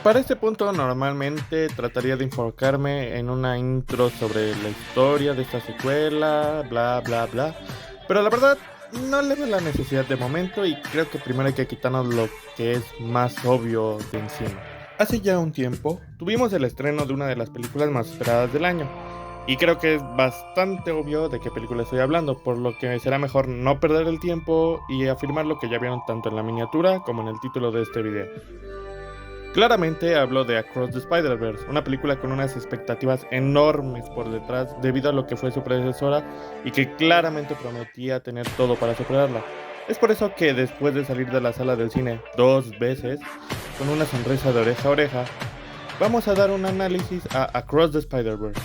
Para este punto normalmente trataría de enfocarme en una intro sobre la historia de esta secuela, bla bla bla. Pero la verdad no le veo la necesidad de momento y creo que primero hay que quitarnos lo que es más obvio de encima. Hace ya un tiempo tuvimos el estreno de una de las películas más esperadas del año. Y creo que es bastante obvio de qué película estoy hablando, por lo que será mejor no perder el tiempo y afirmar lo que ya vieron tanto en la miniatura como en el título de este video. Claramente hablo de Across the Spider-Verse, una película con unas expectativas enormes por detrás debido a lo que fue su predecesora y que claramente prometía tener todo para superarla. Es por eso que después de salir de la sala del cine dos veces, con una sonrisa de oreja a oreja, vamos a dar un análisis a Across the Spider-Verse.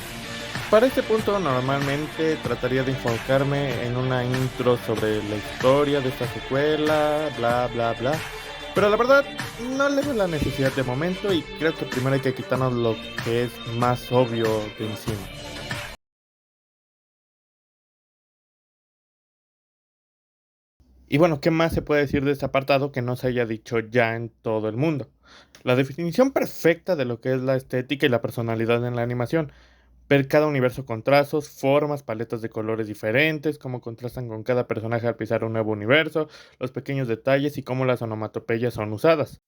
Para este punto normalmente trataría de enfocarme en una intro sobre la historia de esta secuela, bla bla bla. Pero la verdad no le veo la necesidad de momento y creo que primero hay que quitarnos lo que es más obvio de encima. Y bueno, ¿qué más se puede decir de este apartado que no se haya dicho ya en todo el mundo? La definición perfecta de lo que es la estética y la personalidad en la animación. Ver cada universo con trazos, formas, paletas de colores diferentes, cómo contrastan con cada personaje al pisar un nuevo universo, los pequeños detalles y cómo las onomatopeyas son usadas.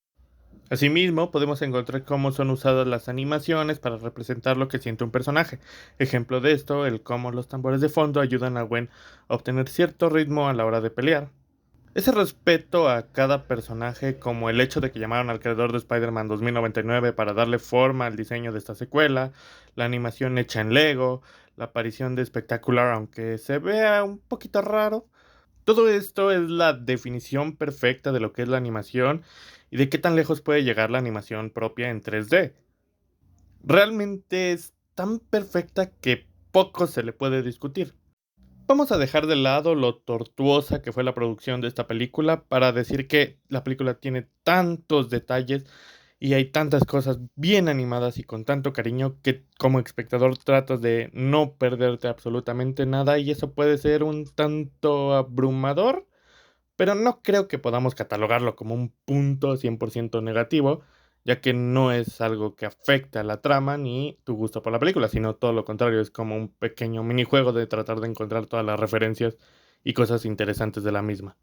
Asimismo, podemos encontrar cómo son usadas las animaciones para representar lo que siente un personaje. Ejemplo de esto, el cómo los tambores de fondo ayudan a Gwen a obtener cierto ritmo a la hora de pelear. Ese respeto a cada personaje, como el hecho de que llamaron al creador de Spider-Man 2099 para darle forma al diseño de esta secuela, la animación hecha en Lego, la aparición de Spectacular aunque se vea un poquito raro. Todo esto es la definición perfecta de lo que es la animación y de qué tan lejos puede llegar la animación propia en 3D. Realmente es tan perfecta que poco se le puede discutir. Vamos a dejar de lado lo tortuosa que fue la producción de esta película para decir que la película tiene tantos detalles y hay tantas cosas bien animadas y con tanto cariño que como espectador tratas de no perderte absolutamente nada y eso puede ser un tanto abrumador, pero no creo que podamos catalogarlo como un punto 100% negativo, ya que no es algo que afecte a la trama ni tu gusto por la película, sino todo lo contrario, es como un pequeño minijuego de tratar de encontrar todas las referencias y cosas interesantes de la misma.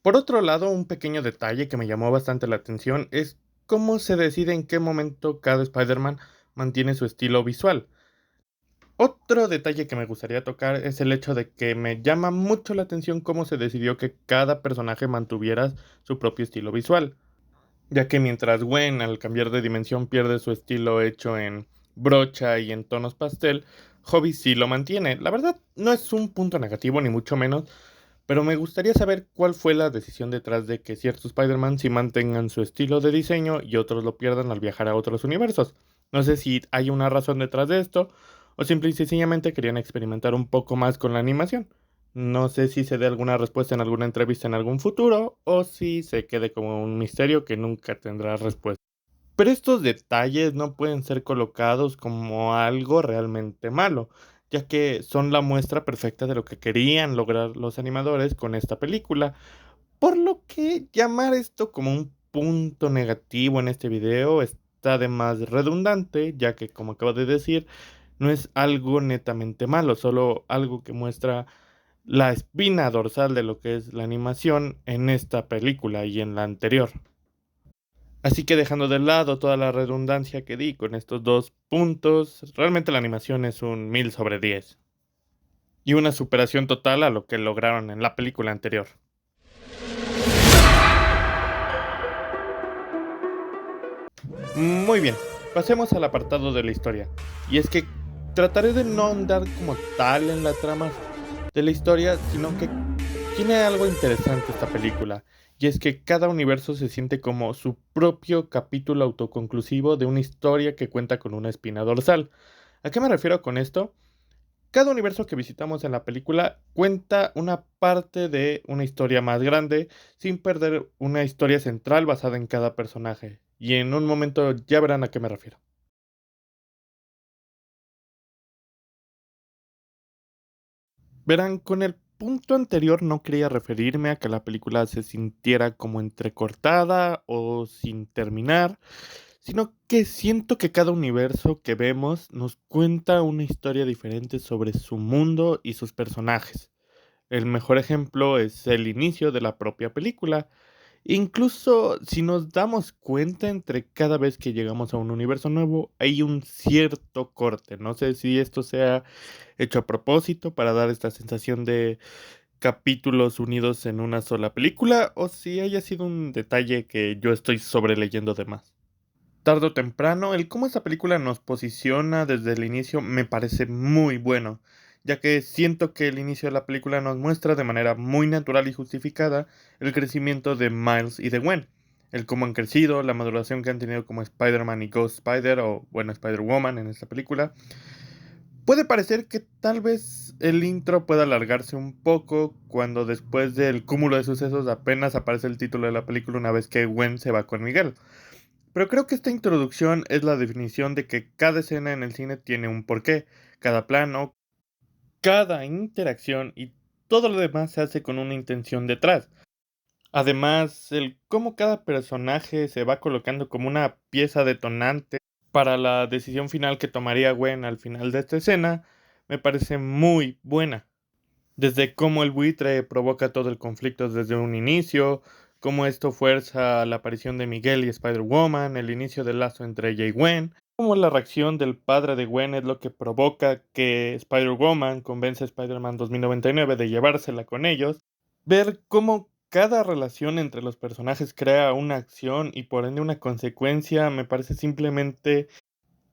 Por otro lado, un pequeño detalle que me llamó bastante la atención es cómo se decide en qué momento cada Spider-Man mantiene su estilo visual. Otro detalle que me gustaría tocar es el hecho de que me llama mucho la atención cómo se decidió que cada personaje mantuviera su propio estilo visual, ya que mientras Gwen al cambiar de dimensión pierde su estilo hecho en brocha y en tonos pastel, Hobby sí lo mantiene. La verdad no es un punto negativo ni mucho menos, pero me gustaría saber cuál fue la decisión detrás de que ciertos Spider-Man sí mantengan su estilo de diseño y otros lo pierdan al viajar a otros universos. No sé si hay una razón detrás de esto o simple y sencillamente querían experimentar un poco más con la animación. No sé si se dé alguna respuesta en alguna entrevista en algún futuro o si se quede como un misterio que nunca tendrá respuesta. Pero estos detalles no pueden ser colocados como algo realmente malo, ya que son la muestra perfecta de lo que querían lograr los animadores con esta película, por lo que llamar esto como un punto negativo en este video está de más redundante, ya que como acabo de decir, no es algo netamente malo, solo algo que muestra la espina dorsal de lo que es la animación en esta película y en la anterior. Así que dejando de lado toda la redundancia que di con estos dos puntos, realmente la animación es un 1000/10 y una superación total a lo que lograron en la película anterior. Muy bien, pasemos al apartado de la historia. Y es que trataré de no andar como tal en la trama de la historia, sino que tiene algo interesante esta película. Y es que cada universo se siente como su propio capítulo autoconclusivo de una historia que cuenta con una espina dorsal. ¿A qué me refiero con esto? Cada universo que visitamos en la película cuenta una parte de una historia más grande sin perder una historia central basada en cada personaje. Y en un momento ya verán a qué me refiero. Verán, con el punto anterior no quería referirme a que la película se sintiera como entrecortada o sin terminar, sino que siento que cada universo que vemos nos cuenta una historia diferente sobre su mundo y sus personajes. El mejor ejemplo es el inicio de la propia película. Incluso si nos damos cuenta entre cada vez que llegamos a un universo nuevo, hay un cierto corte. No sé si esto sea hecho a propósito para dar esta sensación de capítulos unidos en una sola película o si haya sido un detalle que yo estoy sobreleyendo de más. Tarde o temprano, el cómo esta película nos posiciona desde el inicio me parece muy bueno, ya que siento que el inicio de la película nos muestra de manera muy natural y justificada el crecimiento de Miles y de Gwen, el cómo han crecido, la maduración que han tenido como Spider-Man y Ghost Spider o bueno, Spider-Woman en esta película. Puede parecer que tal vez el intro pueda alargarse un poco cuando después del cúmulo de sucesos apenas aparece el título de la película una vez que Gwen se va con Miguel. Pero creo que esta introducción es la definición de que cada escena en el cine tiene un porqué, cada plano, cada interacción y todo lo demás se hace con una intención detrás. Además, el cómo cada personaje se va colocando como una pieza detonante para la decisión final que tomaría Gwen al final de esta escena me parece muy buena. Desde cómo el buitre provoca todo el conflicto desde un inicio, cómo esto fuerza la aparición de Miguel y Spider-Woman, el inicio del lazo entre ella y Gwen, cómo la reacción del padre de Gwen es lo que provoca que Spider-Woman convence a Spider-Man 2099 de llevársela con ellos, ver cómo cada relación entre los personajes crea una acción y por ende una consecuencia me parece simplemente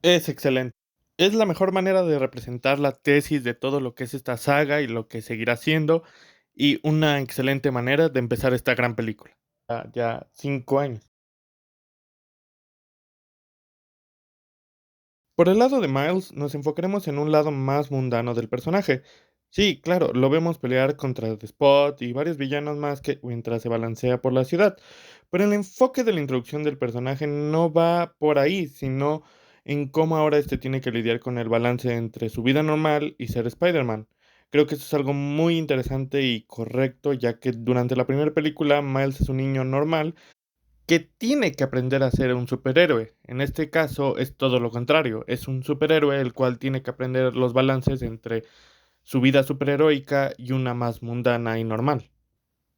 es excelente. Es la mejor manera de representar la tesis de todo lo que es esta saga y lo que seguirá siendo, y una excelente manera de empezar esta gran película. Ya 5 años. Por el lado de Miles, nos enfocaremos en un lado más mundano del personaje. Sí, claro, lo vemos pelear contra The Spot y varios villanos más que mientras se balancea por la ciudad, pero el enfoque de la introducción del personaje no va por ahí, sino en cómo ahora este tiene que lidiar con el balance entre su vida normal y ser Spider-Man. Creo que esto es algo muy interesante y correcto, ya que durante la primera película Miles es un niño normal que tiene que aprender a ser un superhéroe. En este caso es todo lo contrario, es un superhéroe el cual tiene que aprender los balances entre su vida superheroica y una más mundana y normal.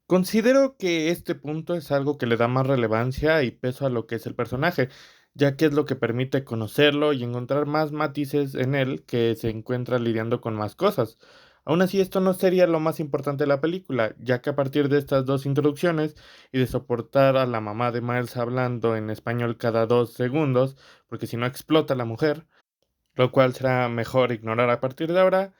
Considero que este punto es algo que le da más relevancia y peso a lo que es el personaje, ya que es lo que permite conocerlo y encontrar más matices en él que se encuentra lidiando con más cosas. Aún así, esto no sería lo más importante de la película, ya que a partir de estas dos introducciones y de soportar a la mamá de Miles hablando en español cada 2 segundos, porque si no explota la mujer, lo cual será mejor ignorar a partir de ahora,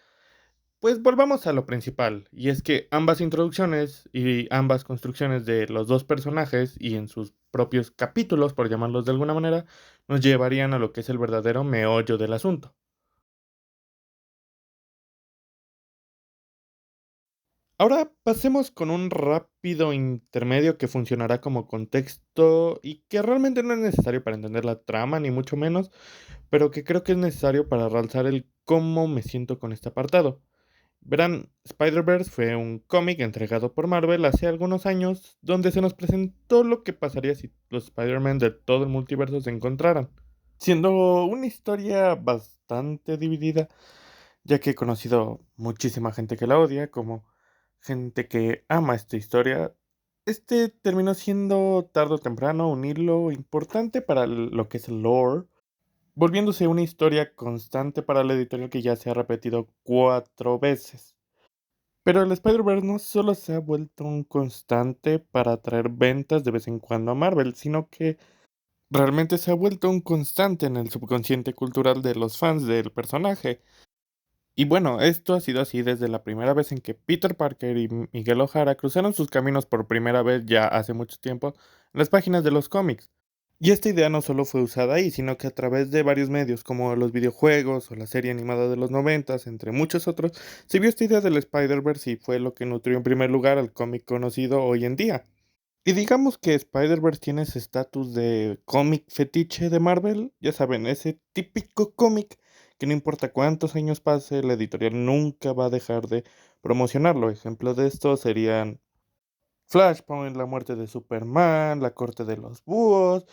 pues volvamos a lo principal, y es que ambas introducciones y ambas construcciones de los dos personajes y en sus propios capítulos, por llamarlos de alguna manera, nos llevarían a lo que es el verdadero meollo del asunto. Ahora pasemos con un rápido intermedio que funcionará como contexto y que realmente no es necesario para entender la trama, ni mucho menos, pero que creo que es necesario para realzar el cómo me siento con este apartado. Verán, Spider-Verse fue un cómic entregado por Marvel hace algunos años, donde se nos presentó lo que pasaría si los Spider-Man de todo el multiverso se encontraran, siendo una historia bastante dividida, ya que he conocido muchísima gente que la odia, como gente que ama esta historia. Este terminó siendo tarde o temprano un hilo importante para lo que es el lore, volviéndose una historia constante para la editorial que ya se ha repetido 4 veces. Pero el Spider-Verse no solo se ha vuelto un constante para traer ventas de vez en cuando a Marvel, sino que realmente se ha vuelto un constante en el subconsciente cultural de los fans del personaje. Y bueno, esto ha sido así desde la primera vez en que Peter Parker y Miguel O'Hara cruzaron sus caminos por primera vez ya hace mucho tiempo en las páginas de los cómics. Y esta idea no solo fue usada ahí, sino que a través de varios medios como los videojuegos o la serie animada de los noventas, entre muchos otros, se vio esta idea del Spider-Verse y fue lo que nutrió en primer lugar al cómic conocido hoy en día. Y digamos que Spider-Verse tiene ese estatus de cómic fetiche de Marvel, ya saben, ese típico cómic que no importa cuántos años pase, la editorial nunca va a dejar de promocionarlo. Ejemplos de esto serían Flashpoint, la muerte de Superman, la corte de los búhos,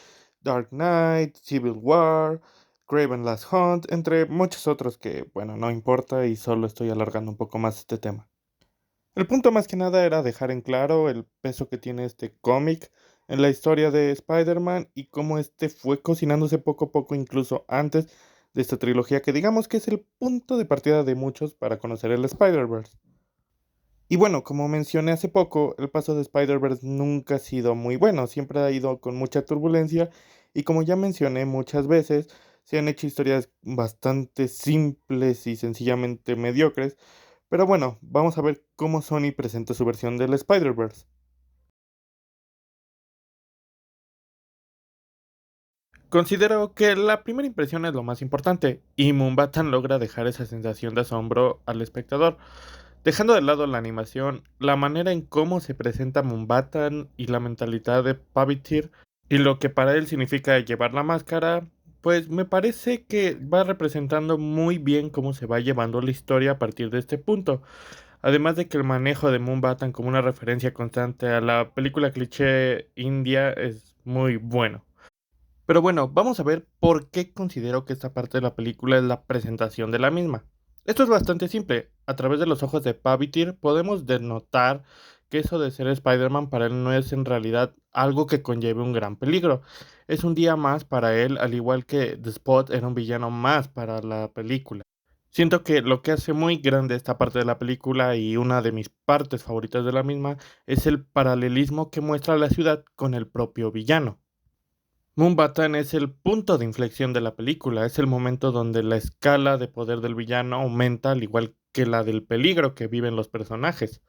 Dark Knight, Civil War, Kraven Last Hunt, entre muchos otros que, bueno, no importa y solo estoy alargando un poco más este tema. El punto más que nada era dejar en claro el peso que tiene este cómic en la historia de Spider-Man y cómo este fue cocinándose poco a poco incluso antes de esta trilogía que digamos que es el punto de partida de muchos para conocer el Spider-Verse. Y bueno, como mencioné hace poco, el paso de Spider-Verse nunca ha sido muy bueno, siempre ha ido con mucha turbulencia y como ya mencioné muchas veces, se han hecho historias bastante simples y sencillamente mediocres, pero bueno, vamos a ver cómo Sony presenta su versión del Spider-Verse. Considero que la primera impresión es lo más importante, y Moonbatan logra dejar esa sensación de asombro al espectador. Dejando de lado la animación, la manera en cómo se presenta Moonbatan y la mentalidad de Pavitir y lo que para él significa llevar la máscara, pues me parece que va representando muy bien cómo se va llevando la historia a partir de este punto. Además de que el manejo de Moonbatan como una referencia constante a la película cliché india es muy bueno. Pero bueno, vamos a ver por qué considero que esta parte de la película es la presentación de la misma. Esto es bastante simple. A través de los ojos de Pavitir podemos denotar que eso de ser Spider-Man para él no es en realidad algo que conlleve un gran peligro. Es un día más para él, al igual que The Spot era un villano más para la película. Siento que lo que hace muy grande esta parte de la película y una de mis partes favoritas de la misma es el paralelismo que muestra la ciudad con el propio villano. Mumbattan es el punto de inflexión de la película, es el momento donde la escala de poder del villano aumenta al igual que la del peligro que viven los personajes.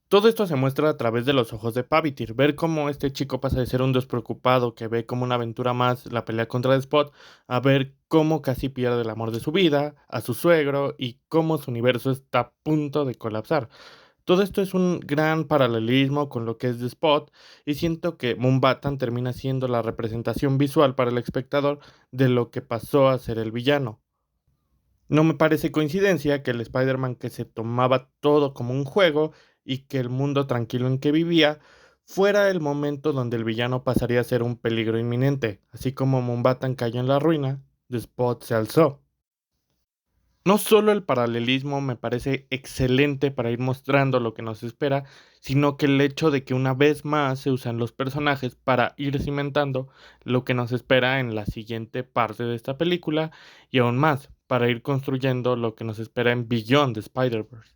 Todo esto se muestra a través de los ojos de Pavitir, ver cómo este chico pasa de ser un despreocupado que ve como una aventura más la pelea contra el Spot, a ver cómo casi pierde el amor de su vida, a su suegro y cómo su universo está a punto de colapsar. Todo esto es un gran paralelismo con lo que es The Spot, y siento que Mumbattan termina siendo la representación visual para el espectador de lo que pasó a ser el villano. No me parece coincidencia que el Spider-Man que se tomaba todo como un juego y que el mundo tranquilo en que vivía fuera el momento donde el villano pasaría a ser un peligro inminente. Así como Mumbattan cayó en la ruina, The Spot se alzó. No solo el paralelismo me parece excelente para ir mostrando lo que nos espera, sino que el hecho de que una vez más se usan los personajes para ir cimentando lo que nos espera en la siguiente parte de esta película y aún más para ir construyendo lo que nos espera en Beyond the Spider-Verse.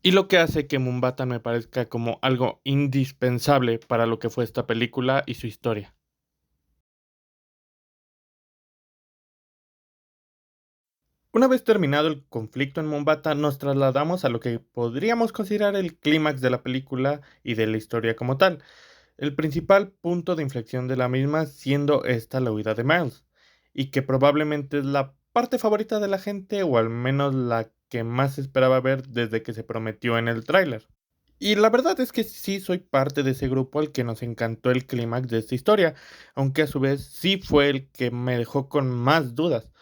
Y lo que hace que Mumbattan me parezca como algo indispensable para lo que fue esta película y su historia. Una vez terminado el conflicto en Mombasa, nos trasladamos a lo que podríamos considerar el clímax de la película y de la historia como tal, el principal punto de inflexión de la misma siendo esta la huida de Miles, y que probablemente es la parte favorita de la gente o al menos la que más esperaba ver desde que se prometió en el tráiler. Y la verdad es que sí soy parte de ese grupo al que nos encantó el clímax de esta historia, aunque a su vez sí fue el que me dejó con más dudas,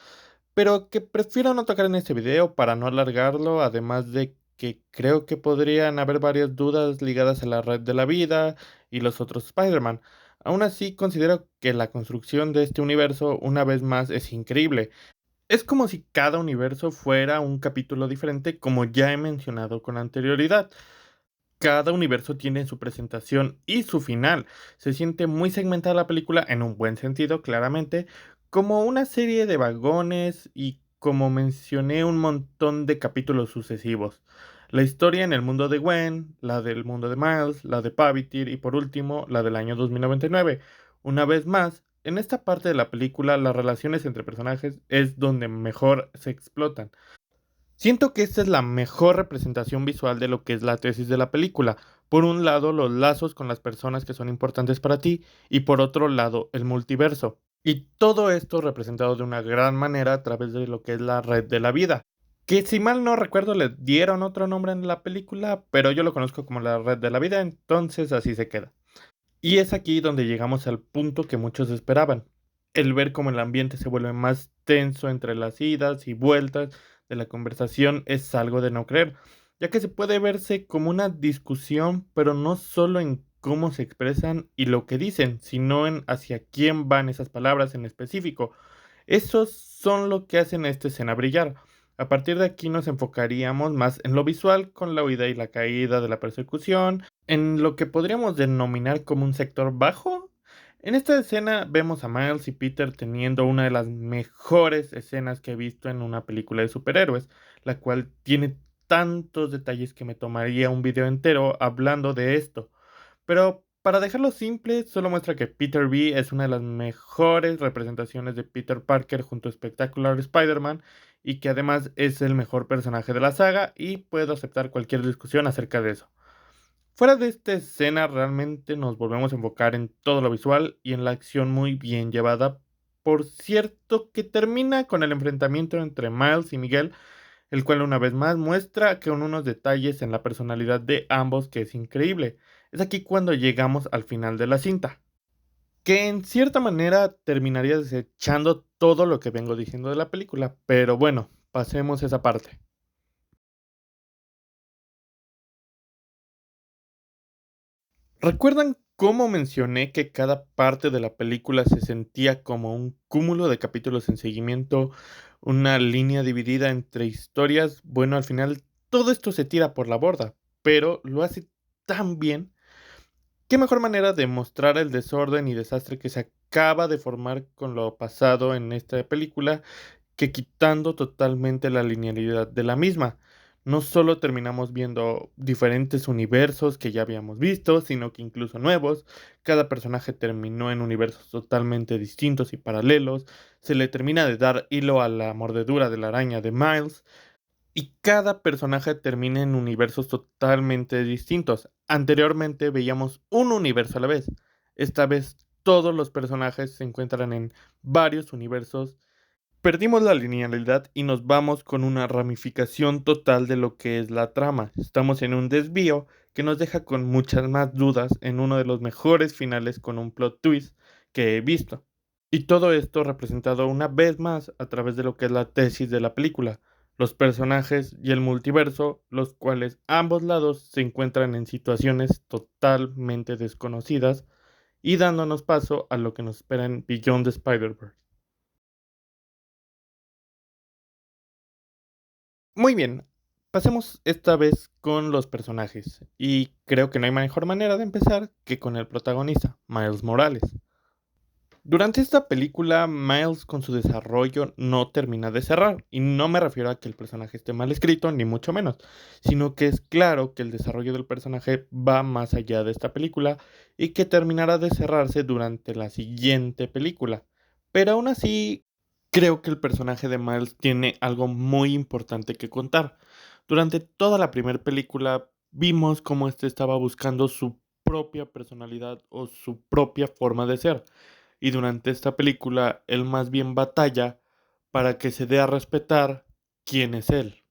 pero que prefiero no tocar en este video para no alargarlo, además de que creo que podrían haber varias dudas ligadas a la red de la vida y los otros Spider-Man. Aún así, considero que la construcción de este universo, una vez más, es increíble. Es como si cada universo fuera un capítulo diferente, como ya he mencionado con anterioridad. Cada universo tiene su presentación y su final. Se siente muy segmentada la película en un buen sentido, claramente, como una serie de vagones y como mencioné un montón de capítulos sucesivos. La historia en el mundo de Gwen, la del mundo de Miles, la de Pavitir y por último la del año 2099. Una vez más, en esta parte de la película las relaciones entre personajes es donde mejor se explotan. Siento que esta es la mejor representación visual de lo que es la tesis de la película. Por un lado, los lazos con las personas que son importantes para ti y por otro lado, el multiverso. Y todo esto representado de una gran manera a través de lo que es la red de la vida. Que si mal no recuerdo le dieron otro nombre en la película, pero yo lo conozco como la red de la vida, entonces así se queda. Y es aquí donde llegamos al punto que muchos esperaban, el ver cómo el ambiente se vuelve más tenso entre las idas y vueltas de la conversación es algo de no creer, ya que se puede verse como una discusión, pero no solo en cómo se expresan y lo que dicen, sino en hacia quién van esas palabras en específico. Esos son lo que hacen a esta escena brillar. A partir de aquí nos enfocaríamos más en lo visual, con la huida y la caída de la persecución, en lo que podríamos denominar como un sector bajo. En esta escena vemos a Miles y Peter teniendo una de las mejores escenas que he visto en una película de superhéroes, la cual tiene tantos detalles que me tomaría un video entero hablando de esto. Pero para dejarlo simple, solo muestra que Peter B es una de las mejores representaciones de Peter Parker junto a Spectacular Spider-Man y que además es el mejor personaje de la saga y puedo aceptar cualquier discusión acerca de eso. Fuera de esta escena, realmente nos volvemos a enfocar en todo lo visual y en la acción muy bien llevada. Por cierto, que termina con el enfrentamiento entre Miles y Miguel, el cual una vez más muestra que con unos detalles en la personalidad de ambos que es increíble. Es aquí cuando llegamos al final de la cinta, que en cierta manera terminaría desechando todo lo que vengo diciendo de la película, pero bueno, pasemos esa parte. ¿Recuerdan cómo mencioné que cada parte de la película se sentía como un cúmulo de capítulos en seguimiento, una línea dividida entre historias? Bueno, al final todo esto se tira por la borda, pero lo hace tan bien. ¿Qué mejor manera de mostrar el desorden y desastre que se acaba de formar con lo pasado en esta película que quitando totalmente la linealidad de la misma? No solo terminamos viendo diferentes universos que ya habíamos visto, sino que incluso nuevos. Cada personaje terminó en universos totalmente distintos y paralelos. Se le termina de dar hilo a la mordedura de la araña de Miles. Y cada personaje termina en universos totalmente distintos. Anteriormente veíamos un universo a la vez. Esta vez todos los personajes se encuentran en varios universos. Perdimos la linealidad y nos vamos con una ramificación total de lo que es la trama. Estamos en un desvío que nos deja con muchas más dudas en uno de los mejores finales con un plot twist que he visto. Y todo esto representado una vez más a través de lo que es la tesis de la película, los personajes y el multiverso, los cuales ambos lados se encuentran en situaciones totalmente desconocidas y dándonos paso a lo que nos espera en Beyond the Spider-Verse. Muy bien, pasemos esta vez con los personajes, y creo que no hay mejor manera de empezar que con el protagonista, Miles Morales. Durante esta película, Miles con su desarrollo no termina de cerrar, y no me refiero a que el personaje esté mal escrito, ni mucho menos, sino que es claro que el desarrollo del personaje va más allá de esta película y que terminará de cerrarse durante la siguiente película. Pero aún así, creo que el personaje de Miles tiene algo muy importante que contar. Durante toda la primera película vimos cómo este estaba buscando su propia personalidad o su propia forma de ser. Y durante esta película, él más bien batalla para que se dé a respetar quién es él.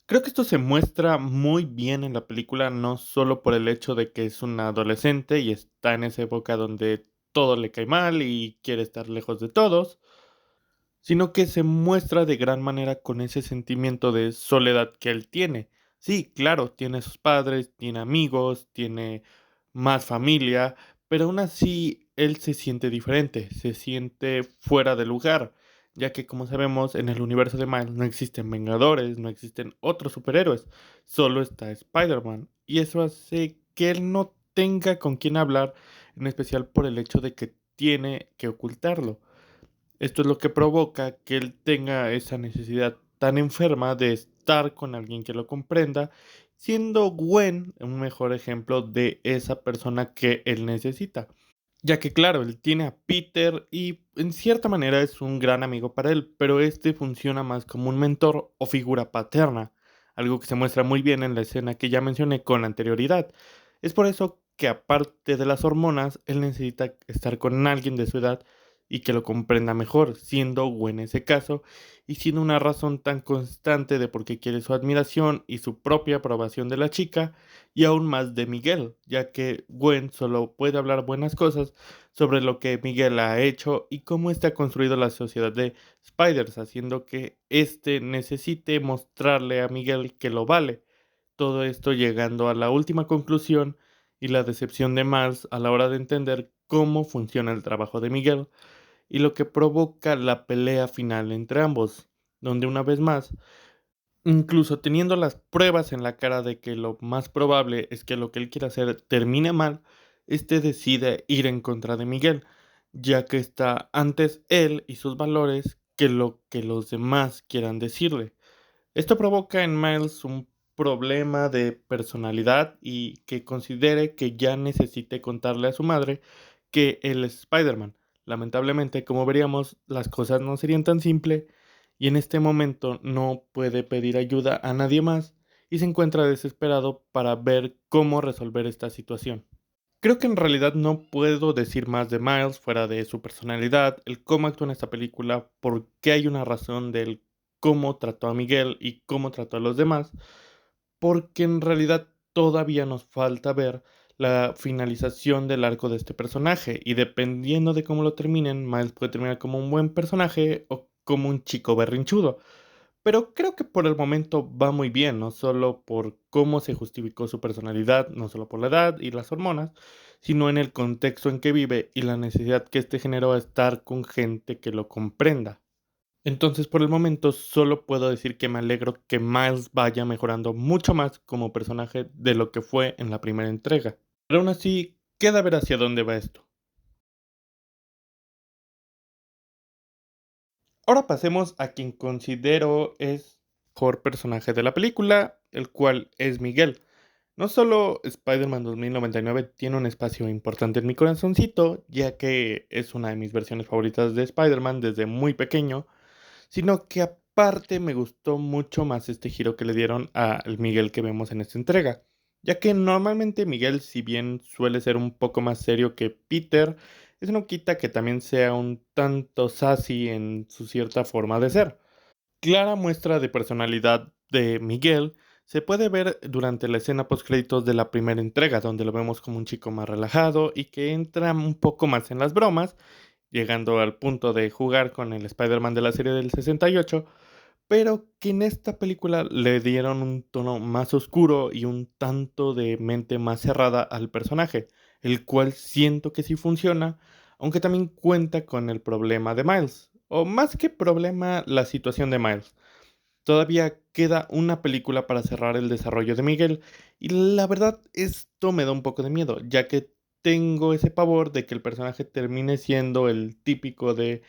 Creo que esto se muestra muy bien en la película, no solo por el hecho de que es una adolescente y está en esa época donde todo le cae mal y quiere estar lejos de todos, sino que se muestra de gran manera con ese sentimiento de soledad que él tiene. Sí, claro, tiene sus padres, tiene amigos, tiene más familia, pero aún así él se siente diferente, se siente fuera de lugar, ya que como sabemos en el universo de Miles no existen Vengadores, no existen otros superhéroes, solo está Spider-Man, y eso hace que él no tenga con quién hablar, en especial por el hecho de que tiene que ocultarlo. Esto es lo que provoca que él tenga esa necesidad tan enferma de estar con alguien que lo comprenda, siendo Gwen un mejor ejemplo de esa persona que él necesita. Ya que claro, él tiene a Peter y en cierta manera es un gran amigo para él, pero este funciona más como un mentor o figura paterna, algo que se muestra muy bien en la escena que ya mencioné con anterioridad. Es por eso que aparte de las hormonas, él necesita estar con alguien de su edad y que lo comprenda mejor, siendo Gwen ese caso, y siendo una razón tan constante de por qué quiere su admiración y su propia aprobación de la chica, y aún más de Miguel, ya que Gwen solo puede hablar buenas cosas sobre lo que Miguel ha hecho y cómo está construido la sociedad de Spiders, haciendo que éste necesite mostrarle a Miguel que lo vale. Todo esto llegando a la última conclusión y la decepción de Miles a la hora de entender cómo funciona el trabajo de Miguel y lo que provoca la pelea final entre ambos, donde una vez más, incluso teniendo las pruebas en la cara de que lo más probable es que lo que él quiere hacer termine mal, este decide ir en contra de Miguel, ya que está antes él y sus valores que lo que los demás quieran decirle. Esto provoca en Miles un problema de personalidad y que considere que ya necesite contarle a su madre que él es Spider-Man. Lamentablemente, como veríamos, las cosas no serían tan simples y en este momento no puede pedir ayuda a nadie más y se encuentra desesperado para ver cómo resolver esta situación. Creo que en realidad no puedo decir más de Miles fuera de su personalidad, el cómo actúa en esta película, porque hay una razón del cómo trató a Miguel y cómo trató a los demás, porque en realidad todavía nos falta ver la finalización del arco de este personaje y dependiendo de cómo lo terminen, Miles puede terminar como un buen personaje o como un chico berrinchudo. Pero creo que por el momento va muy bien, no solo por cómo se justificó su personalidad, no solo por la edad y las hormonas, sino en el contexto en que vive y la necesidad que este generó a estar con gente que lo comprenda. Entonces, por el momento, solo puedo decir que me alegro que Miles vaya mejorando mucho más como personaje de lo que fue en la primera entrega. Pero aún así, queda ver hacia dónde va esto. Ahora pasemos a quien considero es el mejor personaje de la película, el cual es Miguel. No solo Spider-Man 2099 tiene un espacio importante en mi corazoncito, ya que es una de mis versiones favoritas de Spider-Man desde muy pequeño, sino que aparte me gustó mucho más este giro que le dieron al Miguel que vemos en esta entrega, ya que normalmente Miguel, si bien suele ser un poco más serio que Peter, eso no quita que también sea un tanto sassy en su cierta forma de ser. Clara muestra de personalidad de Miguel se puede ver durante la escena postcréditos de la primera entrega, donde lo vemos como un chico más relajado y que entra un poco más en las bromas, llegando al punto de jugar con el Spider-Man de la serie del 68, pero que en esta película le dieron un tono más oscuro y un tanto de mente más cerrada al personaje, el cual siento que sí funciona, aunque también cuenta con el problema de Miles, o más que problema, la situación de Miles. Todavía queda una película para cerrar el desarrollo de Miguel, y la verdad esto me da un poco de miedo, ya que tengo ese pavor de que el personaje termine siendo el típico de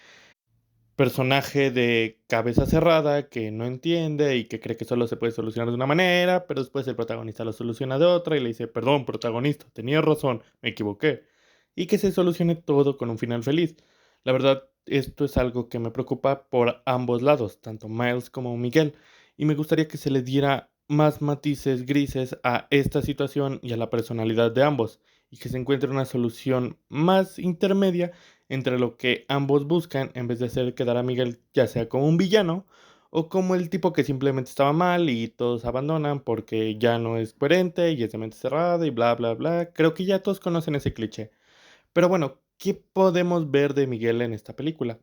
personaje de cabeza cerrada que no entiende y que cree que solo se puede solucionar de una manera, pero después el protagonista lo soluciona de otra y le dice, perdón, protagonista, tenías razón, me equivoqué. Y que se solucione todo con un final feliz. La verdad, esto es algo que me preocupa por ambos lados, tanto Miles como Miguel, y me gustaría que se le diera más matices grises a esta situación y a la personalidad de ambos, y que se encuentre una solución más intermedia entre lo que ambos buscan en vez de hacer quedar a Miguel ya sea como un villano o como el tipo que simplemente estaba mal y todos abandonan porque ya no es coherente y es de mente cerrada y bla bla bla. Creo que ya todos conocen ese cliché. Pero bueno, ¿qué podemos ver de Miguel en esta película?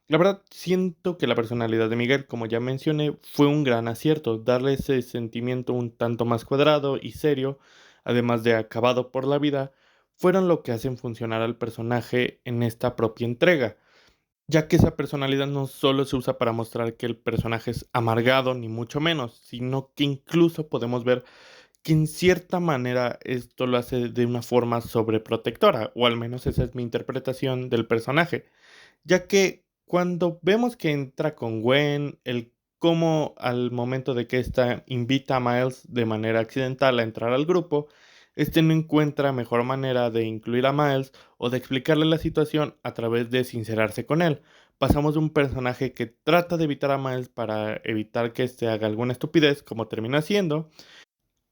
La verdad, siento que la personalidad de Miguel, como ya mencioné, fue un gran acierto, darle ese sentimiento un tanto más cuadrado y serio, además de acabado por la vida, fueron lo que hacen funcionar al personaje en esta propia entrega, ya que esa personalidad no solo se usa para mostrar que el personaje es amargado, ni mucho menos, sino que incluso podemos ver que en cierta manera esto lo hace de una forma sobreprotectora, o al menos esa es mi interpretación del personaje, ya que cuando vemos que entra con Gwen, el cómo al momento de que ésta invita a Miles de manera accidental a entrar al grupo, este no encuentra mejor manera de incluir a Miles o de explicarle la situación a través de sincerarse con él. Pasamos de un personaje que trata de evitar a Miles para evitar que éste haga alguna estupidez, como termina haciendo,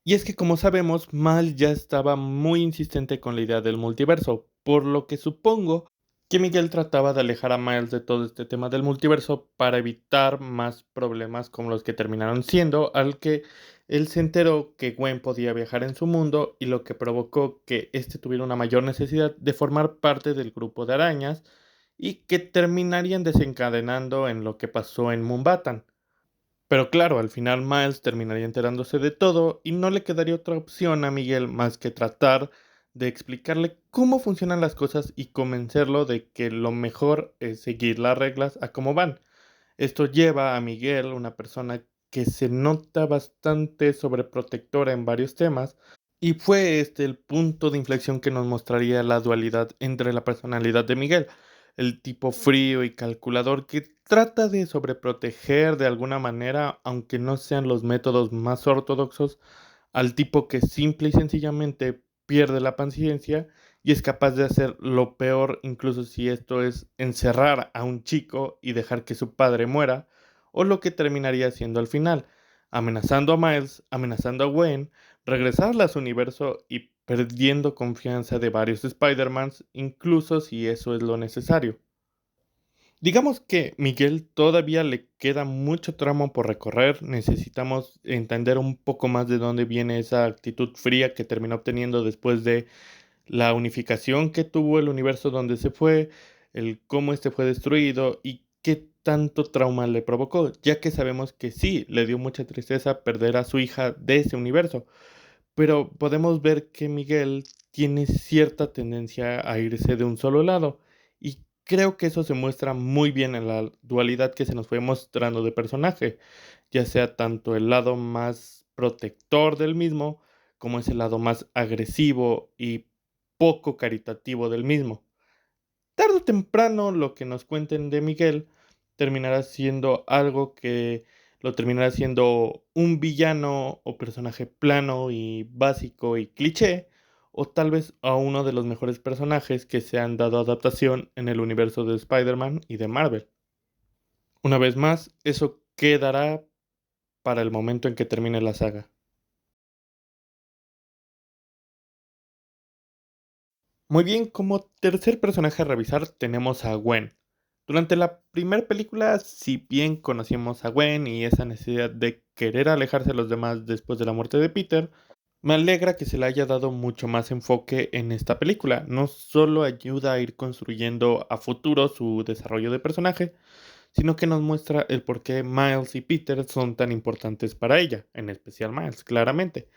y es que como sabemos, Mal ya estaba muy insistente con la idea del multiverso, por lo que supongo que Miguel trataba de alejar a Miles de todo este tema del multiverso para evitar más problemas como los que terminaron siendo, al que él se enteró que Gwen podía viajar en su mundo y lo que provocó que éste tuviera una mayor necesidad de formar parte del grupo de arañas y que terminarían desencadenando en lo que pasó en Mumbattan. Pero claro, al final Miles terminaría enterándose de todo y no le quedaría otra opción a Miguel más que tratar de explicarle cómo funcionan las cosas y convencerlo de que lo mejor es seguir las reglas a cómo van. Esto lleva a Miguel, una persona que se nota bastante sobreprotectora en varios temas, y fue este el punto de inflexión que nos mostraría la dualidad entre la personalidad de Miguel, el tipo frío y calculador que trata de sobreproteger de alguna manera, aunque no sean los métodos más ortodoxos, al tipo que simple y sencillamente pierde la paciencia y es capaz de hacer lo peor, incluso si esto es encerrar a un chico y dejar que su padre muera, o lo que terminaría siendo al final, amenazando a Miles, amenazando a Gwen, regresarla a su universo y perdiendo confianza de varios Spider-Mans, incluso si eso es lo necesario. Digamos que Miguel todavía le queda mucho tramo por recorrer, necesitamos entender un poco más de dónde viene esa actitud fría que terminó obteniendo después de la unificación que tuvo el universo donde se fue, el cómo este fue destruido y qué tanto trauma le provocó, ya que sabemos que sí, le dio mucha tristeza perder a su hija de ese universo, pero podemos ver que Miguel tiene cierta tendencia a irse de un solo lado y creo que eso se muestra muy bien en la dualidad que se nos fue mostrando de personaje, ya sea tanto el lado más protector del mismo como ese lado más agresivo y poco caritativo del mismo. Tarde o temprano lo que nos cuenten de Miguel terminará siendo algo que lo terminará siendo un villano o personaje plano y básico y cliché, o tal vez a uno de los mejores personajes que se han dado adaptación en el universo de Spider-Man y de Marvel. Una vez más, eso quedará para el momento en que termine la saga. Muy bien, como tercer personaje a revisar tenemos a Gwen. Durante la primera película, si bien conocimos a Gwen y esa necesidad de querer alejarse de los demás después de la muerte de Peter, me alegra que se le haya dado mucho más enfoque en esta película. No solo ayuda a ir construyendo a futuro su desarrollo de personaje, sino que nos muestra el por qué Miles y Peter son tan importantes para ella, en especial Miles, claramente.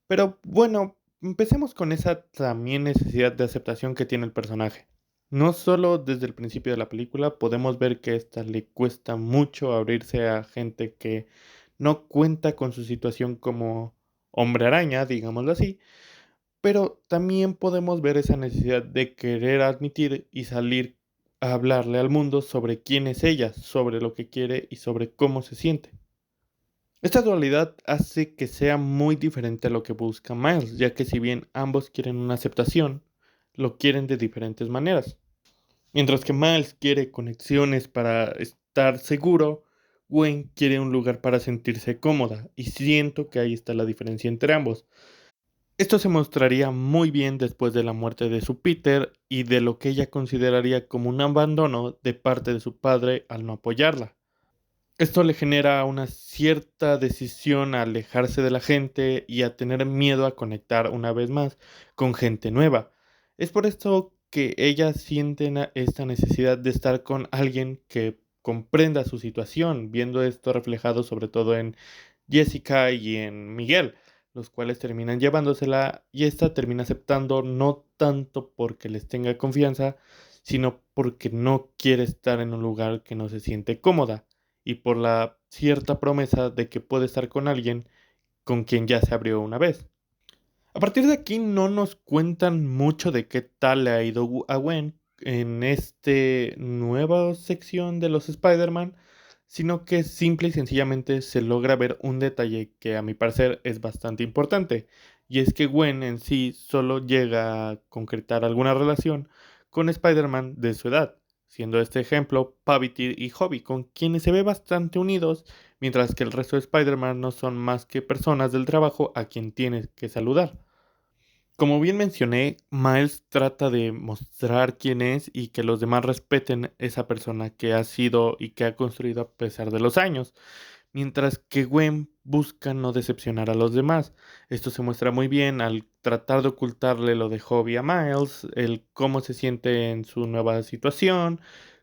Pero bueno, empecemos con esa también necesidad de aceptación que tiene el personaje. No solo desde el principio de la película podemos ver que esta le cuesta mucho abrirse a gente que no cuenta con su situación como hombre araña, digámoslo así, pero también podemos ver esa necesidad de querer admitir y salir a hablarle al mundo sobre quién es ella, sobre lo que quiere y sobre cómo se siente. Esta dualidad hace que sea muy diferente a lo que busca Miles, ya que si bien ambos quieren una aceptación, lo quieren de diferentes maneras. Mientras que Miles quiere conexiones para estar seguro, Gwen quiere un lugar para sentirse cómoda, y siento que ahí está la diferencia entre ambos. Esto se mostraría muy bien después de la muerte de su Peter y de lo que ella consideraría como un abandono de parte de su padre al no apoyarla. Esto le genera una cierta decisión a alejarse de la gente y a tener miedo a conectar una vez más con gente nueva. Es por esto que ella siente esta necesidad de estar con alguien que comprenda su situación, viendo esto reflejado sobre todo en Jessica y en Miguel, los cuales terminan llevándosela y esta termina aceptando no tanto porque les tenga confianza, sino porque no quiere estar en un lugar que no se siente cómoda y por la cierta promesa de que puede estar con alguien con quien ya se abrió una vez. A partir de aquí no nos cuentan mucho de qué tal le ha ido a Gwen en esta nueva sección de los Spider-Man, sino que simple y sencillamente se logra ver un detalle que a mi parecer es bastante importante, y es que Gwen en sí solo llega a concretar alguna relación con Spider-Man de su edad, siendo este ejemplo Pavity y Hobby, con quienes se ve bastante unidos, mientras que el resto de Spider-Man no son más que personas del trabajo a quien tienes que saludar. Como bien mencioné, Miles trata de mostrar quién es y que los demás respeten esa persona que ha sido y que ha construido a pesar de los años, mientras que Gwen busca no decepcionar a los demás. Esto se muestra muy bien al tratar de ocultarle lo de Hobby a Miles, el cómo se siente en su nueva situación,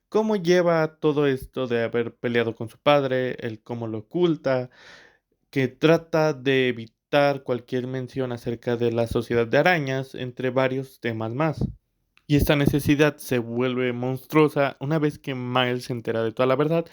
cómo lleva todo esto de haber peleado con su padre, el cómo lo oculta, que trata de evitar evitar cualquier mención acerca de la sociedad de arañas, entre varios temas más. Y esta necesidad se vuelve monstruosa una vez que Miles se entera de toda la verdad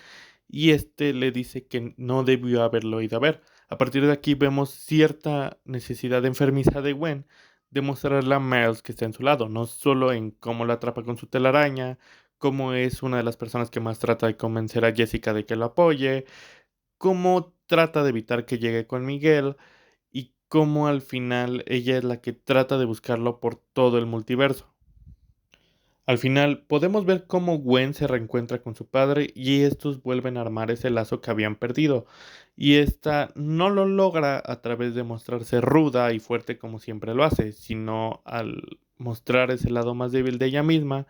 y este le dice que no debió haberlo ido a ver. A partir de aquí vemos cierta necesidad enfermiza de Gwen de mostrarle a Miles que está en su lado, no solo en cómo la atrapa con su telaraña, cómo es una de las personas que más trata de convencer a Jessica de que lo apoye, cómo trata de evitar que llegue con Miguel y cómo al final ella es la que trata de buscarlo por todo el multiverso. Al final, podemos ver cómo Gwen se reencuentra con su padre y estos vuelven a armar ese lazo que habían perdido. Y esta no lo logra a través de mostrarse ruda y fuerte como siempre lo hace, sino al mostrar ese lado más débil de ella misma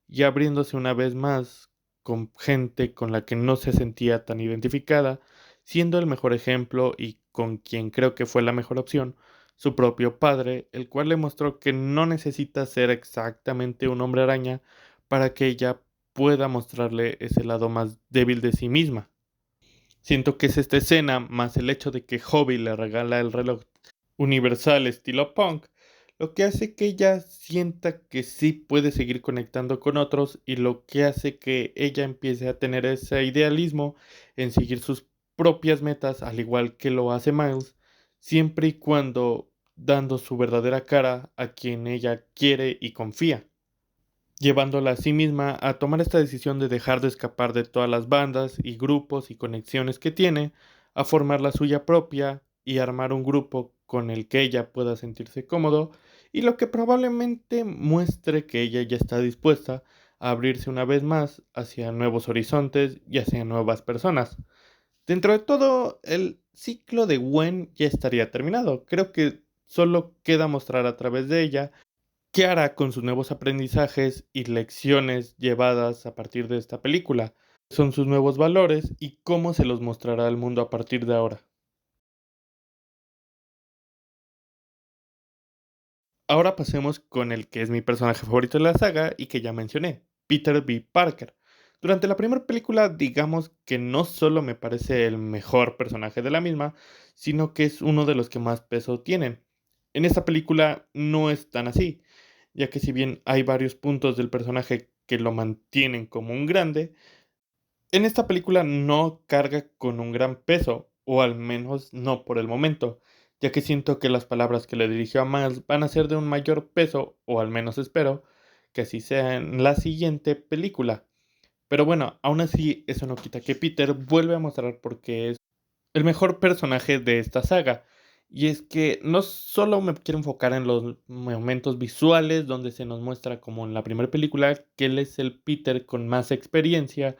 y abriéndose una vez más con gente con la que no se sentía tan identificada, siendo el mejor ejemplo y con quien creo que fue la mejor opción, su propio padre, el cual le mostró que no necesita ser exactamente un hombre araña para que ella pueda mostrarle ese lado más débil de sí misma. Siento que es esta escena, más el hecho de que Hobby le regala el reloj universal estilo punk, lo que hace que ella sienta que sí puede seguir conectando con otros y lo que hace que ella empiece a tener ese idealismo en seguir sus propias metas, al igual que lo hace Miles, siempre y cuando dando su verdadera cara a quien ella quiere y confía, llevándola a sí misma a tomar esta decisión de dejar de escapar de todas las bandas y grupos y conexiones que tiene, a formar la suya propia y armar un grupo con el que ella pueda sentirse cómodo y lo que probablemente muestre que ella ya está dispuesta a abrirse una vez más hacia nuevos horizontes y hacia nuevas personas. Dentro de todo, el ciclo de Gwen ya estaría terminado. Creo que solo queda mostrar a través de ella qué hará con sus nuevos aprendizajes y lecciones llevadas a partir de esta película. Son sus nuevos valores y cómo se los mostrará al mundo a partir de ahora. Ahora pasemos con el que es mi personaje favorito de la saga y que ya mencioné, Peter B. Parker. Durante la primera película, digamos que no solo me parece el mejor personaje de la misma, sino que es uno de los que más peso tienen. En esta película no es tan así, ya que si bien hay varios puntos del personaje que lo mantienen como un grande, en esta película no carga con un gran peso, o al menos no por el momento, ya que siento que las palabras que le dirigió a Miles van a ser de un mayor peso, o al menos espero que así sea en la siguiente película. Pero bueno, aún así eso no quita que Peter vuelve a mostrar por qué es el mejor personaje de esta saga. Y es que no solo me quiero enfocar en los momentos visuales donde se nos muestra como en la primera película que él es el Peter con más experiencia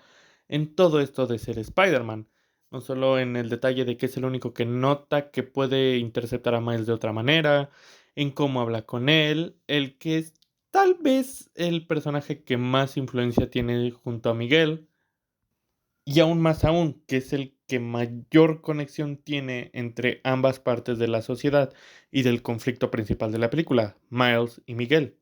en todo esto de ser Spider-Man. No solo en el detalle de que es el único que nota que puede interceptar a Miles de otra manera, en cómo habla con él, el que es tal vez el personaje que más influencia tiene junto a Miguel y aún más aún, que es el que mayor conexión tiene entre ambas partes de la sociedad y del conflicto principal de la película, Miles y Miguel.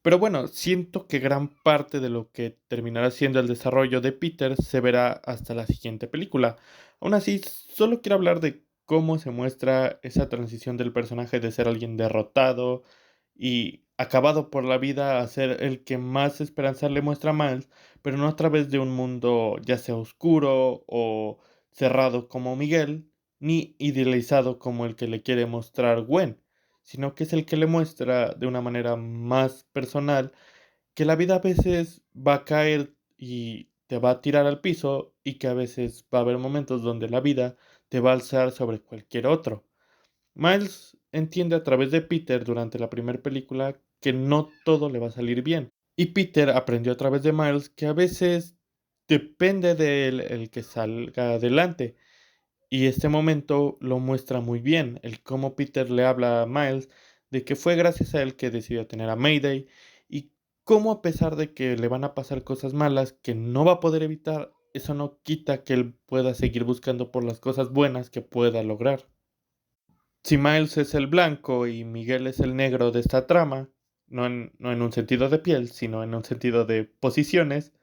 Pero bueno, siento que gran parte de lo que terminará siendo el desarrollo de Peter se verá hasta la siguiente película. Aún así, solo quiero hablar de cómo se muestra esa transición del personaje de ser alguien derrotado y acabado por la vida a ser el que más esperanza le muestra a Miles, pero no a través de un mundo ya sea oscuro o cerrado como Miguel, ni idealizado como el que le quiere mostrar Gwen, sino que es el que le muestra de una manera más personal que la vida a veces va a caer y te va a tirar al piso y que a veces va a haber momentos donde la vida te va a alzar sobre cualquier otro. Miles entiende a través de Peter durante la primera película que no todo le va a salir bien. Y Peter aprendió a través de Miles que a veces depende de él el que salga adelante. Y este momento lo muestra muy bien, el cómo Peter le habla a Miles de que fue gracias a él que decidió tener a Mayday y cómo a pesar de que le van a pasar cosas malas que no va a poder evitar, eso no quita que él pueda seguir buscando por las cosas buenas que pueda lograr. Si Miles es el blanco y Miguel es el negro de esta trama, no en un sentido de piel, sino en un sentido de posiciones,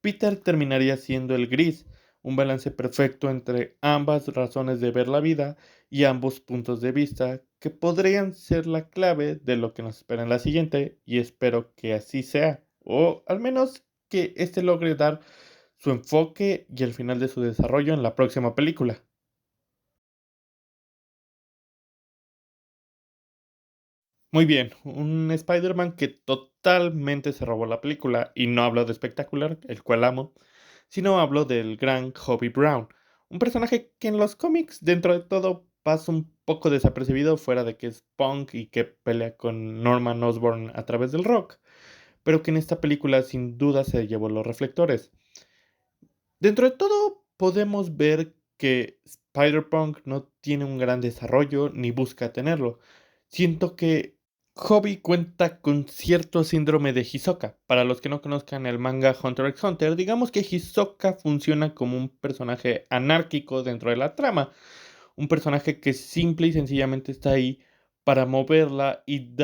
Peter terminaría siendo el gris, un balance perfecto entre ambas razones de ver la vida y ambos puntos de vista que podrían ser la clave de lo que nos espera en la siguiente, y espero que así sea, o al menos que este logre dar su enfoque y el final de su desarrollo en la próxima película. Muy bien, un Spider-Man que totalmente se robó la película, y no hablo de espectacular, el cual amo, sino hablo del gran Hobie Brown, un personaje que en los cómics, dentro de todo, pasa un poco desapercibido fuera de que es punk y que pelea con Norman Osborn a través del rock, pero que en esta película sin duda se llevó los reflectores. Dentro de todo, podemos ver que Spider-Punk no tiene un gran desarrollo ni busca tenerlo. Siento que Hobby cuenta con cierto síndrome de Hisoka. Para los que no conozcan el manga Hunter x Hunter, digamos que Hisoka funciona como un personaje anárquico dentro de la trama. Un personaje que simple y sencillamente está ahí para moverla y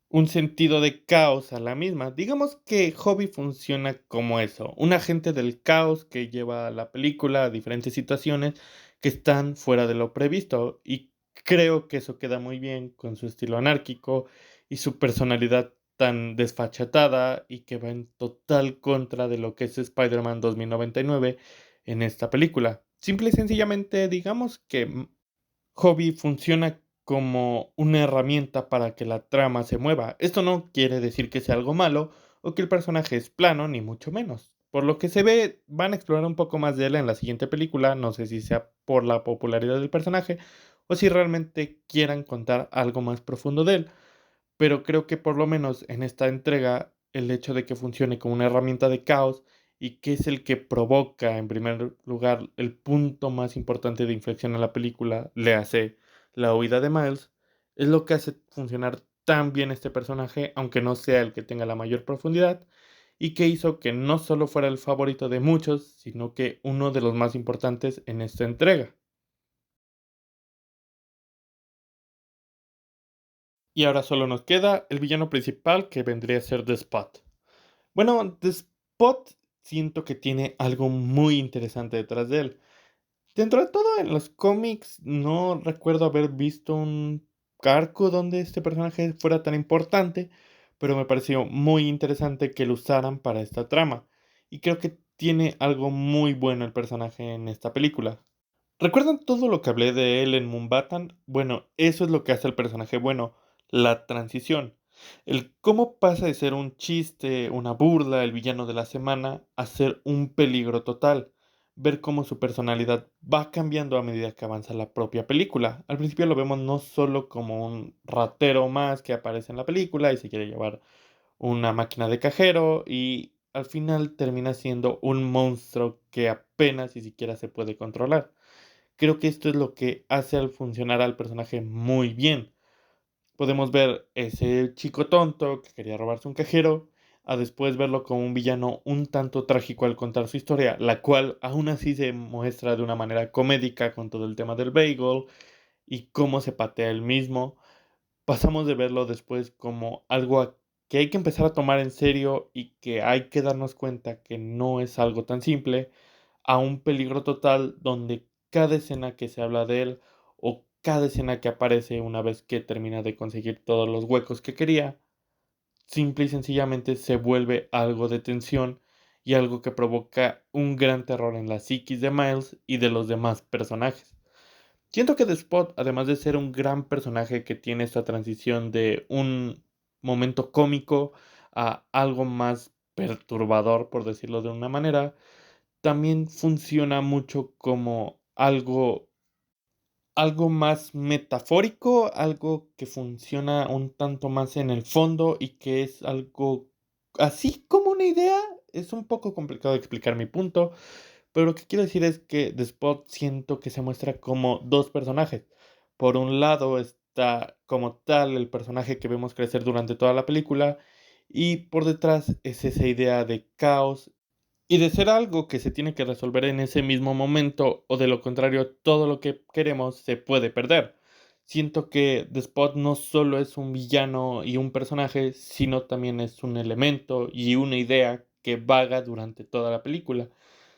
un sentido de caos a la misma. Digamos que Hobby funciona como eso, un agente del caos que lleva a la película a diferentes situaciones que están fuera de lo previsto, y creo que eso queda muy bien con su estilo anárquico y su personalidad tan desfachatada y que va en total contra de lo que es Spider-Man 2099 en esta película. Simple y sencillamente digamos que Hobby funciona como una herramienta para que la trama se mueva. Esto no quiere decir que sea algo malo o que el personaje es plano, ni mucho menos. Por lo que se ve, van a explorar un poco más de él en la siguiente película, no sé si sea por la popularidad del personaje o si realmente quieran contar algo más profundo de él, pero creo que por lo menos en esta entrega el hecho de que funcione como una herramienta de caos y que es el que provoca en primer lugar el punto más importante de inflexión en la película, le hace la huida de Miles, es lo que hace funcionar tan bien este personaje, aunque no sea el que tenga la mayor profundidad, y que hizo que no solo fuera el favorito de muchos, sino que uno de los más importantes en esta entrega. Y ahora solo nos queda el villano principal, que vendría a ser The Spot. Bueno, The Spot siento que tiene algo muy interesante detrás de él. Dentro de todo, en los cómics no recuerdo haber visto un arco donde este personaje fuera tan importante, pero me pareció muy interesante que lo usaran para esta trama. Y creo que tiene algo muy bueno el personaje en esta película. ¿Recuerdan todo lo que hablé de él en Mumbattan? Bueno, eso es lo que hace al personaje bueno, la transición. El cómo pasa de ser un chiste, una burla, el villano de la semana, a ser un peligro total. Ver cómo su personalidad va cambiando a medida que avanza la propia película. Al principio lo vemos no solo como un ratero más que aparece en la película y se quiere llevar una máquina de cajero, y al final termina siendo un monstruo que apenas y siquiera se puede controlar. Creo que esto es lo que hace al funcionar al personaje muy bien. Podemos ver ese chico tonto que quería robarse un cajero, a después verlo como un villano un tanto trágico al contar su historia, la cual aún así se muestra de una manera comédica con todo el tema del bagel y cómo se patea él mismo. Pasamos de verlo después como algo que hay que empezar a tomar en serio y que hay que darnos cuenta que no es algo tan simple, a un peligro total donde cada escena que se habla de él o cada escena que aparece una vez que termina de conseguir todos los huecos que quería, simple y sencillamente se vuelve algo de tensión y algo que provoca un gran terror en la psiquis de Miles y de los demás personajes. Siento que The Spot, además de ser un gran personaje que tiene esta transición de un momento cómico a algo más perturbador, por decirlo de una manera, también funciona mucho como algo más metafórico, algo que funciona un tanto más en el fondo y que es algo así como una idea. Es un poco complicado de explicar mi punto, pero lo que quiero decir es que The Spot siento que se muestra como dos personajes. Por un lado está como tal el personaje que vemos crecer durante toda la película, y por detrás es esa idea de caos y de ser algo que se tiene que resolver en ese mismo momento, o de lo contrario, todo lo que queremos se puede perder. Siento que The Spot no solo es un villano y un personaje, sino también es un elemento y una idea que vaga durante toda la película.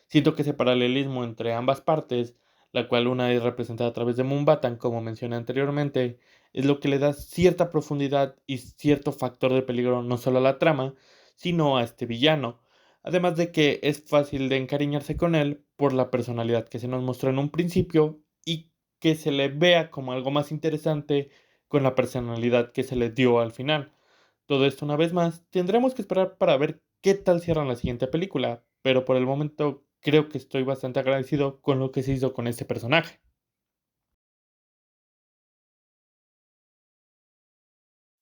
Siento que ese paralelismo entre ambas partes, la cual una es representada a través de Mumbattan, como mencioné anteriormente, es lo que le da cierta profundidad y cierto factor de peligro no solo a la trama, sino a este villano. Además de que es fácil de encariñarse con él por la personalidad que se nos mostró en un principio y que se le vea como algo más interesante con la personalidad que se le dio al final. Todo esto una vez más, tendremos que esperar para ver qué tal cierran la siguiente película, pero por el momento creo que estoy bastante agradecido con lo que se hizo con este personaje.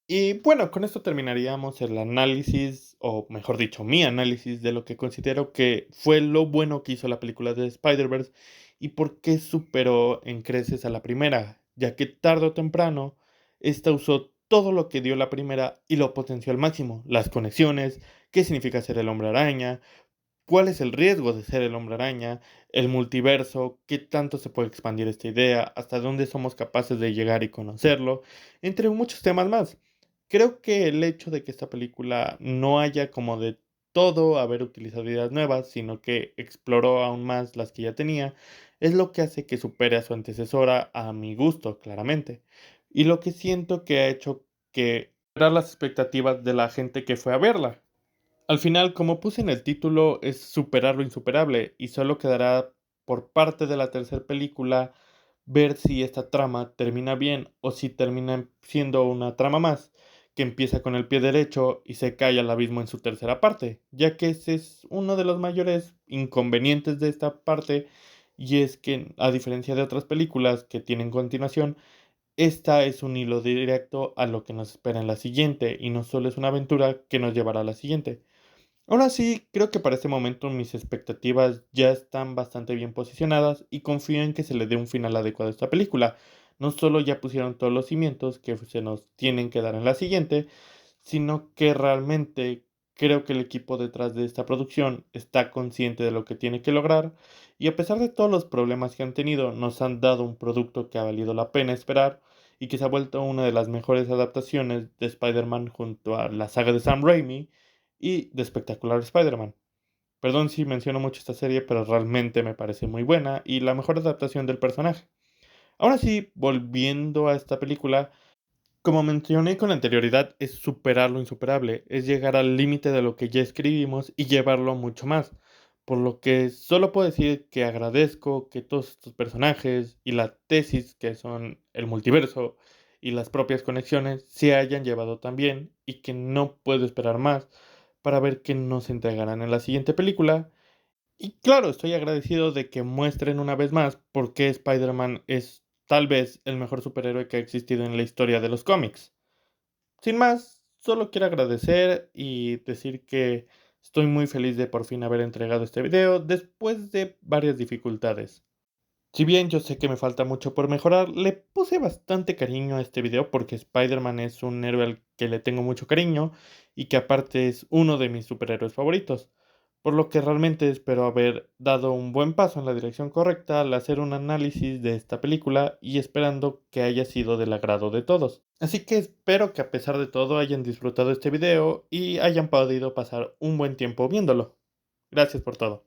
Y bueno, con esto terminaríamos el análisis, o mejor dicho, mi análisis de lo que considero que fue lo bueno que hizo la película de Spider-Verse y por qué superó en creces a la primera, ya que tarde o temprano, esta usó todo lo que dio la primera y lo potenció al máximo, las conexiones, qué significa ser el hombre araña, cuál es el riesgo de ser el hombre araña, el multiverso, qué tanto se puede expandir esta idea, hasta dónde somos capaces de llegar y conocerlo, entre muchos temas más. Creo que el hecho de que esta película no haya como de todo haber utilizado ideas nuevas, sino que exploró aún más las que ya tenía, es lo que hace que supere a su antecesora a mi gusto, claramente. Y lo que siento que ha hecho que superar las expectativas de la gente que fue a verla. Al final, como puse en el título, es superar lo insuperable y solo quedará por parte de la tercera película ver si esta trama termina bien o si termina siendo una trama más que empieza con el pie derecho y se cae al abismo en su tercera parte, ya que ese es uno de los mayores inconvenientes de esta parte y es que a diferencia de otras películas que tienen continuación, esta es un hilo directo a lo que nos espera en la siguiente y no solo es una aventura que nos llevará a la siguiente. Aún así, creo que para este momento mis expectativas ya están bastante bien posicionadas y confío en que se le dé un final adecuado a esta película. No solo ya pusieron todos los cimientos que se nos tienen que dar en la siguiente, sino que realmente creo que el equipo detrás de esta producción está consciente de lo que tiene que lograr y a pesar de todos los problemas que han tenido, nos han dado un producto que ha valido la pena esperar y que se ha vuelto una de las mejores adaptaciones de Spider-Man junto a la saga de Sam Raimi y de Espectacular Spider-Man. Perdón si menciono mucho esta serie, pero realmente me parece muy buena y la mejor adaptación del personaje. Ahora sí, volviendo a esta película, como mencioné con anterioridad, es superar lo insuperable, es llegar al límite de lo que ya escribimos y llevarlo a mucho más. Por lo que solo puedo decir que agradezco que todos estos personajes y la tesis que son el multiverso y las propias conexiones se hayan llevado tan bien y que no puedo esperar más para ver qué nos entregarán en la siguiente película. Y claro, estoy agradecido de que muestren una vez más por qué Spider-Man es tal vez el mejor superhéroe que ha existido en la historia de los cómics. Sin más, solo quiero agradecer y decir que estoy muy feliz de por fin haber entregado este video después de varias dificultades. Si bien yo sé que me falta mucho por mejorar, le puse bastante cariño a este video porque Spider-Man es un héroe al que le tengo mucho cariño y que aparte es uno de mis superhéroes favoritos. Por lo que realmente espero haber dado un buen paso en la dirección correcta al hacer un análisis de esta película y esperando que haya sido del agrado de todos. Así que espero que a pesar de todo hayan disfrutado este video y hayan podido pasar un buen tiempo viéndolo. Gracias por todo.